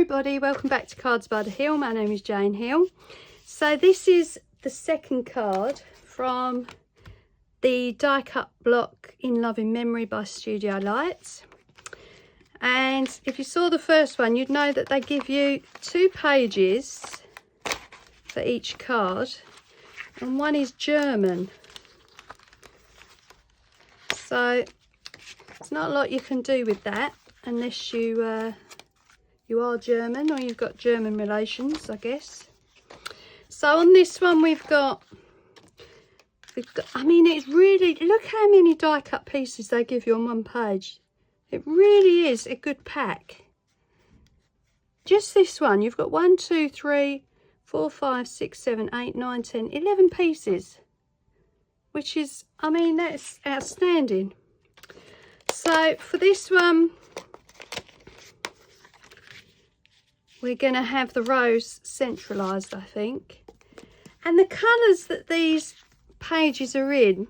everybody, welcome back to Cards by the Hill. My name is Jane Hill. So this is the second card from the die cut block In Love in Memory by Studio Lights. And if you saw the first one, you'd know that they give you 2 pages for each card, and one is German. So it's not a lot you can do with that unless you are German or you've got German relations, I guess. So on this one we've got, I mean, it's really, look how many die cut pieces they give you on one page. It really is a good pack. Just this one, you've got 1, 2, 3, 4, 5, 6, 7, 8, 9, 10, 11 pieces, which is, I mean, that's outstanding. So for this one, we're going to have the rose centralised, I think. And the colours that these pages are in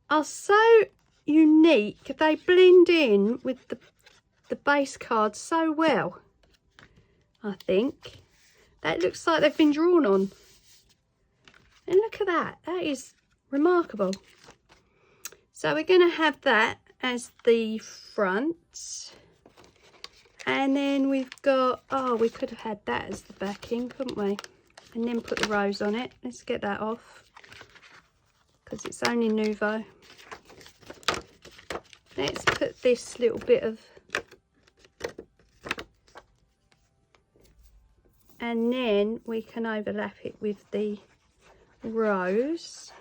are so unique. They blend in with the base card so well, I think. That looks like they've been drawn on. And look at that. That is remarkable. So we're going to have that as the front. And then we've got, oh, we could have had that as the backing, couldn't we? And then put the rose on it. Let's get that off, because it's only Nouveau. Let's put this little bit of, and then we can overlap it with the rose.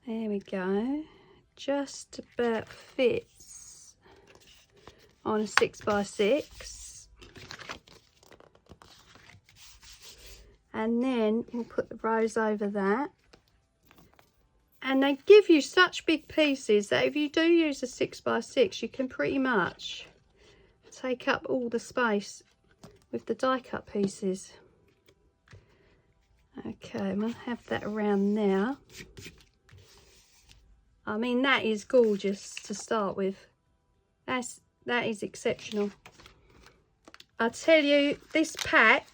There we go. Just about fits on a 6x6. And then we'll put the rose over that. And they give you such big pieces that if you do use a 6x6, you can pretty much take up all the space with the die cut pieces. Okay, I'm going to have that around now. I mean, that is gorgeous to start with. That is exceptional. I tell you, this pack,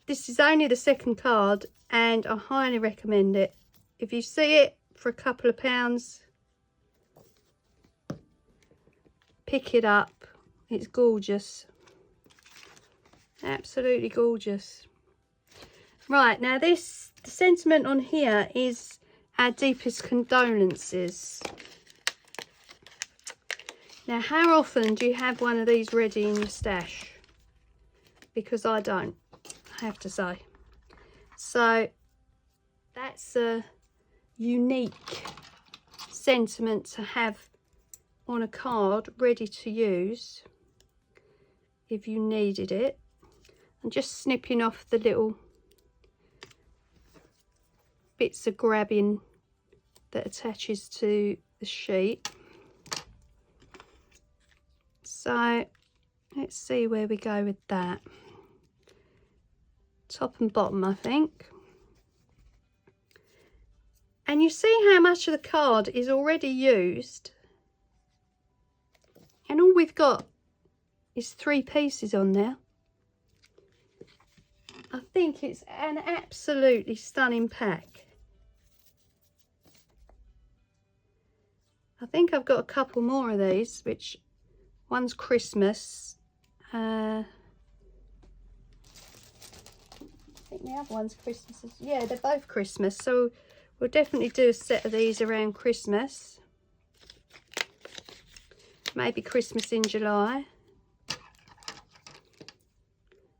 this is only the second card, and I highly recommend it. If you see it for a couple of pounds, pick it up. It's gorgeous. Absolutely gorgeous. Right, now the sentiment on here is our deepest condolences. Now, how often do you have one of these ready in your stash? Because I don't, I have to say. So that's a unique sentiment to have on a card ready to use if you needed it. I'm just snipping off the little bits of grabbing that attaches to the sheet. So let's see where we go with that. Top and bottom, I think. And you see how much of the card is already used, and all we've got is 3 pieces on there. I think it's an absolutely stunning pack. I think I've got a couple more of these, which one's Christmas. I think the other one's Christmas. Yeah, they're both Christmas. So we'll definitely do a set of these around Christmas. Maybe Christmas in July.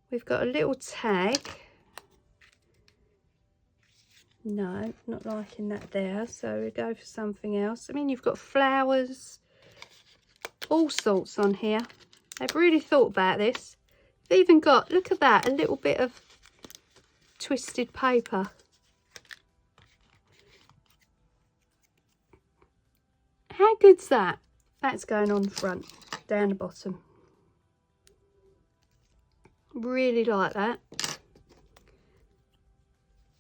We've got a little tag. No, not liking that there, so we'll go for something else. I mean, you've got flowers, all sorts on here. They've really thought about this. They've even got, look at that, a little bit of twisted paper. How good's that? That's going on the front, down the bottom. Really like that.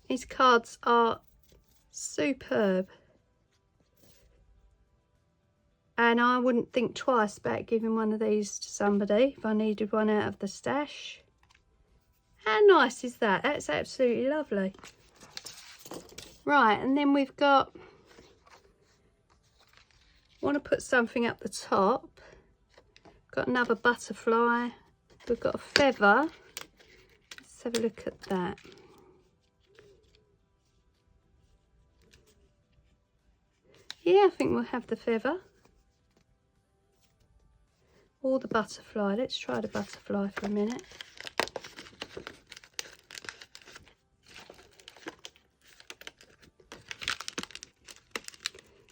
These cards are Superb. And I wouldn't think twice about giving one of these to somebody if I needed one out of the stash. How nice is that? That's absolutely lovely. Right, and then we've got, want to put something up the top. Got another butterfly. We've got a feather. Let's have a look at that. Yeah, I think we'll have the feather. Or the butterfly. Let's try the butterfly for a minute.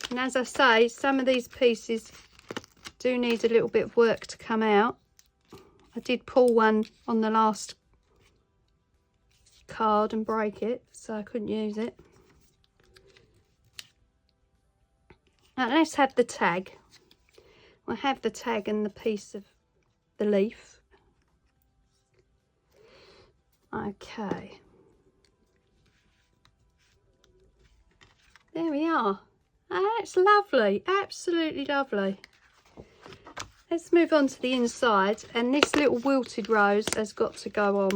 And as I say, some of these pieces do need a little bit of work to come out. I did pull one on the last card and break it, so I couldn't use it. Now let's have the tag. We'll have the tag and the piece of the leaf. Okay. There we are. Oh, that's lovely, absolutely lovely. Let's move on to the inside, and this little wilted rose has got to go on.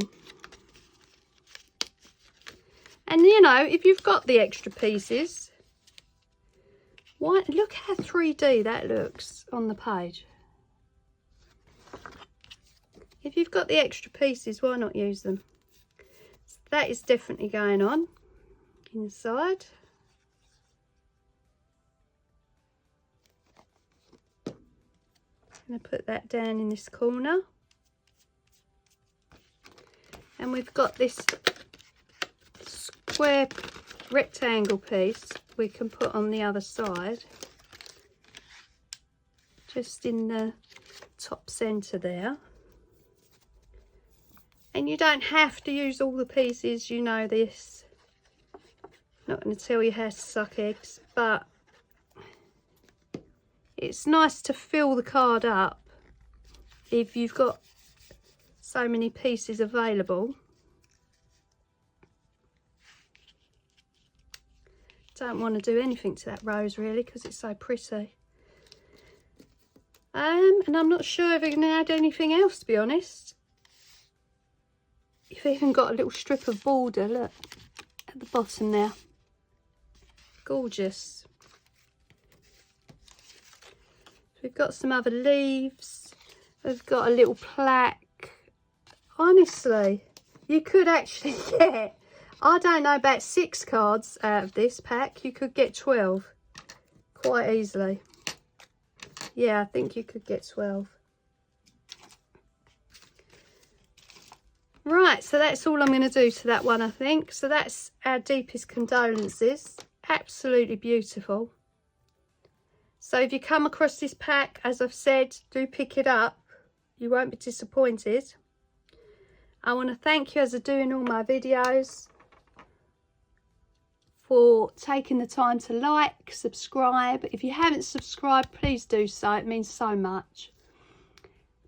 And you know, if you've got the extra pieces, why, look how 3D that looks on the page. If you've got the extra pieces, why not use them? So that is definitely going on inside. I'm going to put that down in this corner. And we've got this square rectangle piece we can put on the other side, just in the top centre there. And you don't have to use all the pieces, you know this. Not going to tell you how to suck eggs, but it's nice to fill the card up if you've got so many pieces available. Don't want to do anything to that rose really because it's so pretty. And I'm not sure if I can add anything else, to be honest. You've even got a little strip of border, look, at the bottom there. Gorgeous. We've got some other leaves. We've got a little plaque. Honestly, you could actually get, I don't know, about 6 cards out of this pack. You could get 12 quite easily. Yeah, I think you could get 12. Right, so that's all I'm going to do to that one, I think. So that's our deepest condolences. Absolutely beautiful. So if you come across this pack, as I've said, do pick it up. You won't be disappointed. I want to thank you, as I do in all my videos, for taking the time to like, subscribe. If you haven't subscribed, please do so. It means so much.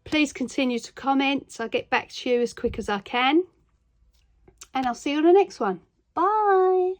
Please continue to comment so I get back to you as quick as I can. And I'll see you on the next one. Bye.